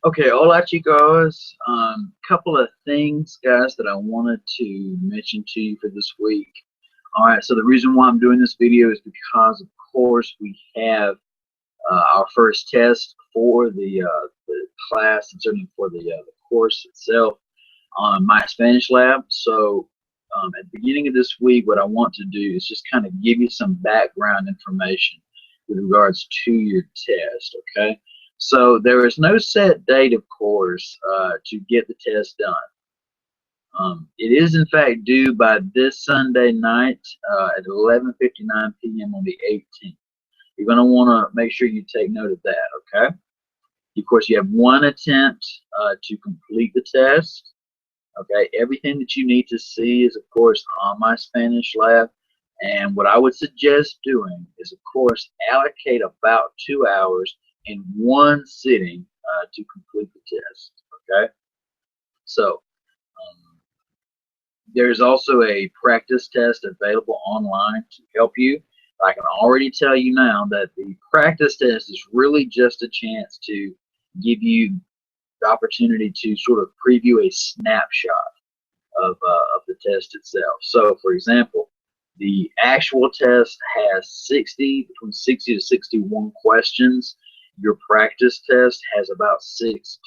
Okay, hola chicos. Couple of things, guys, that I wanted to mention to you for this week. All right, so the reason why I'm doing this video is because, of course, we have our first test for the class and certainly for the course itself on My Spanish Lab. So at the beginning of this week, what I want to do is just kind of give you some background information with regards to your test, okay? So there is no set date, of course, to get the test done. It is, in fact, due by this Sunday night at 11:59 p.m. on the 18th. You're going to want to make sure you take note of that, okay? Of course, you have one attempt to complete the test. Okay, everything that you need to see is, of course, on My Spanish Lab. And what I would suggest doing is, of course, allocate about 2 hours in one sitting to complete the test. Okay, so there's also a practice test available online to help you. I can already tell you now that the practice test is really just a chance to give you the opportunity to sort of preview a snapshot of the test itself. So, for example, the actual test has between 60 to 61 questions. Your practice test has about 16.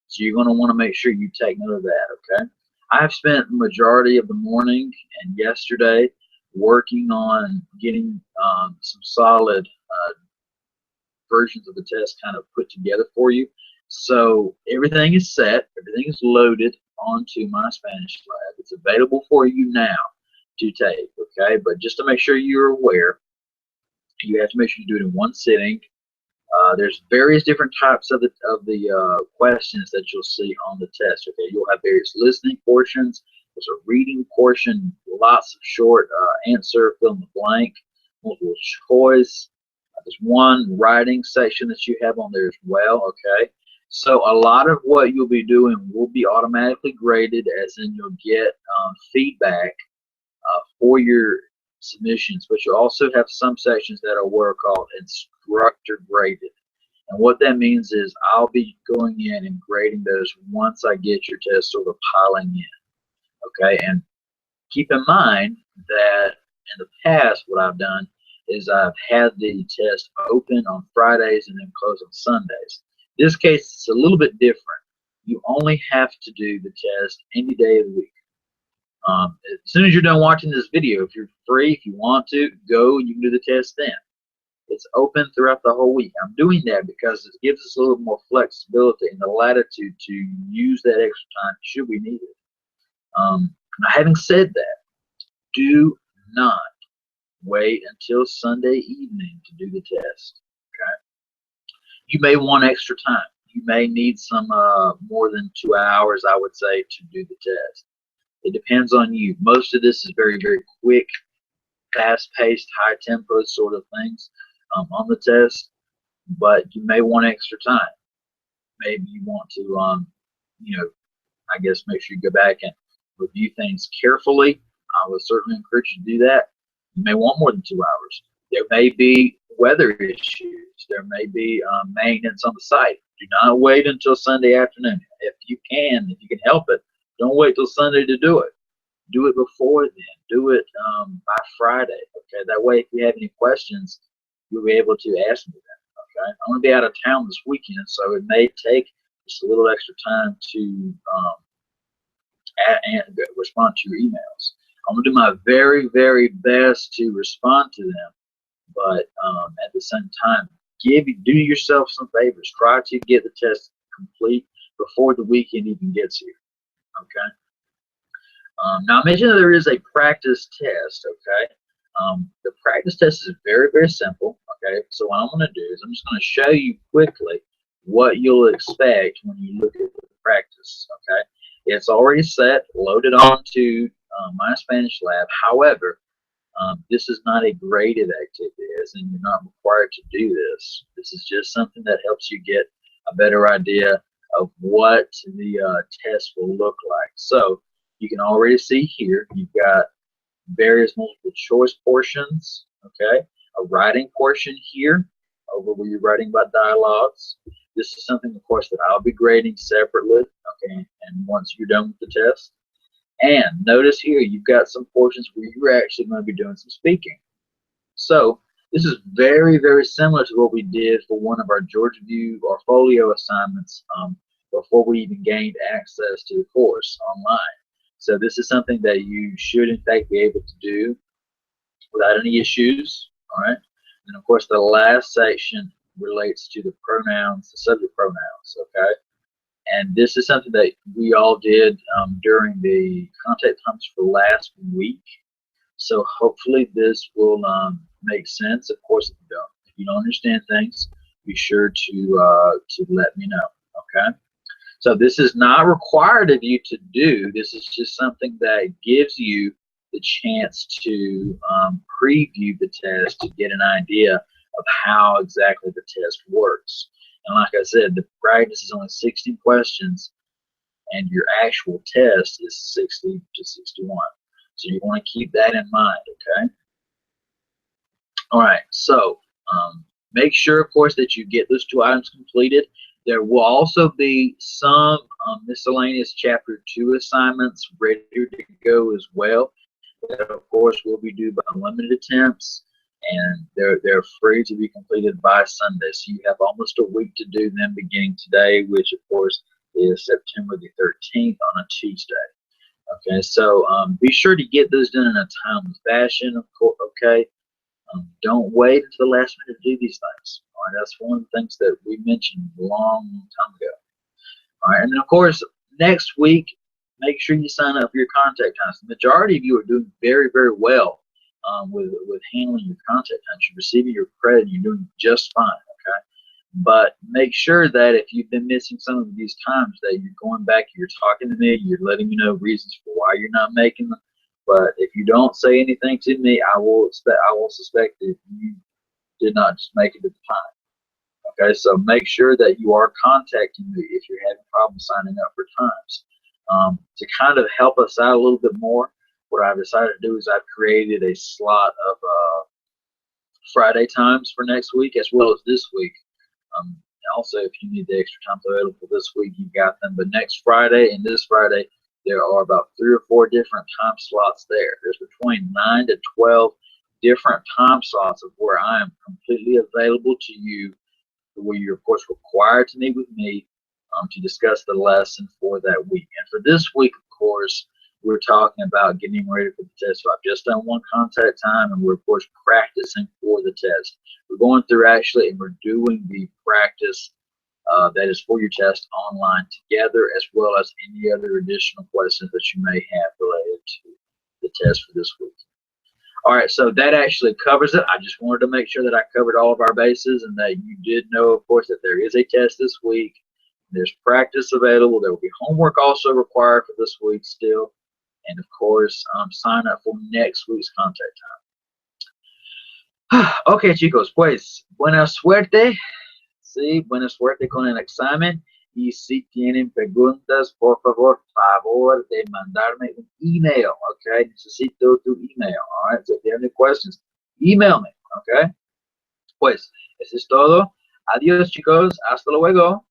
So you're going to want to make sure you take note of that, okay? I've spent the majority of the morning and yesterday working on getting some solid versions of the test kind of put together for you. So everything is set, everything is loaded onto My Spanish Lab. It's available for you now to take, okay? But just to make sure you're aware, you have to make sure you do it in one sitting. There's various different types of the questions that you'll see on the test. Okay, you'll have various listening portions. There's a reading portion, lots of short answer, fill in the blank, multiple choice. There's one writing section that you have on there as well. Okay, so a lot of what you'll be doing will be automatically graded, as in you'll get feedback for your submissions, but you also have some sections that are what are called instructor graded. And what that means is I'll be going in and grading those once I get your test sort of piling in. Okay, and keep in mind that in the past, what I've done is I've had the test open on Fridays and then close on Sundays. In this case, it's a little bit different. You only have to do the test any day of the week. As soon as you're done watching this video, if you're free, if you want to, go and you can do the test then. It's open throughout the whole week. I'm doing that because it gives us a little more flexibility and the latitude to use that extra time should we need it. Now, having said that, do not wait until Sunday evening to do the test. Okay? You may want extra time. You may need some more than 2 hours, I would say, to do the test. It depends on you. Most of this is very, very quick, fast-paced, high-tempo sort of things on the test, but you may want extra time. Maybe you want to, I guess make sure you go back and review things carefully. I would certainly encourage you to do that. You may want more than 2 hours. There may be weather issues. There may be maintenance on the site. Do not wait until Sunday afternoon. If you can help it, don't wait till Sunday to do it. Do it before then. Do it by Friday. Okay, that way if you have any questions, you'll be able to ask me them. Okay, I'm going to be out of town this weekend, so it may take just a little extra time to and respond to your emails. I'm going to do my very, very best to respond to them, but at the same time, do yourself some favors. Try to get the test complete before the weekend even gets here. Okay. Now, I mentioned that there is a practice test. Okay. The practice test is very, very simple. Okay. So what I'm going to do is I'm just going to show you quickly what you'll expect when you look at the practice. Okay. It's already set, loaded onto My Spanish Lab. However, this is not a graded activity, as in you're not required to do this. This is just something that helps you get a better idea of what the test will look like. So you can already see here, you've got various multiple choice portions, okay? A writing portion here, over where you're writing about dialogues. This is something, of course, that I'll be grading separately, okay, and once you're done with the test. And notice here, you've got some portions where you're actually going to be doing some speaking. So this is very, very similar to what we did for one of our Georgia View or Folio assignments before we even gained access to the course online. So this is something that you should, in fact, be able to do without any issues. All right. And of course, the last section relates to the pronouns, the subject pronouns. Okay. And this is something that we all did during the contact times for last week. So hopefully this will make sense. Of course, if you don't understand things, be sure to let me know. Okay. So this is not required of you to do. This is just something that gives you the chance to preview the test to get an idea of how exactly the test works. And like I said, the practice is only 60 questions, and your actual test is 60 to 61. So you want to keep that in mind, okay? All right, so make sure, of course, that you get those 2 items completed. There will also be some miscellaneous Chapter 2 assignments ready to go as well. That, of course, will be due by unlimited attempts, and they're free to be completed by Sunday. So you have almost a week to do them beginning today, which, of course, is September the 13th on a Tuesday. Okay, so be sure to get those done in a timely fashion, of course, okay? Don't wait until the last minute to do these things. All right, that's one of the things that we mentioned a long time ago. All right, and then, of course, next week, make sure you sign up for your contact times. The majority of you are doing very, very well with handling your contact times. You're receiving your credit, and you're doing just fine, okay? But make sure that if you've been missing some of these times, that you're going back, you're talking to me, you're letting me know reasons for why you're not making them. But if you don't say anything to me, I will suspect that you did not just make it at the time. Okay, so make sure that you are contacting me if you're having problems signing up for times. To kind of help us out a little bit more, what I've decided to do is I've created a slot of Friday times for next week as well as this week. Also, if you need the extra time available this week, you got them. But next Friday and this Friday, there are about 3 or 4 different time slots there. There's between 9 to 12 different time slots of where I am completely available to you, where you're, of course, required to meet with me to discuss the lesson for that week. And for this week, of course, we're talking about getting ready for the test. So I've just done one contact time, and we're, of course, practicing for the test. We're going through, actually, and we're doing the practice that is for your test online together, as well as any other additional questions that you may have related to the test for this week. All right, so that actually covers it. I just wanted to make sure that I covered all of our bases and that you did know, of course, that there is a test this week. There's practice available. There will be homework also required for this week still. And, of course, sign up for next week's contact time. Okay, chicos, pues, buena suerte. Sí, buena suerte con el examen. Y si tienen preguntas, por favor de mandarme un email, okay? Necesito tu email, all right? So if you have any questions, email me, okay? Pues, eso es todo. Adiós, chicos. Hasta luego.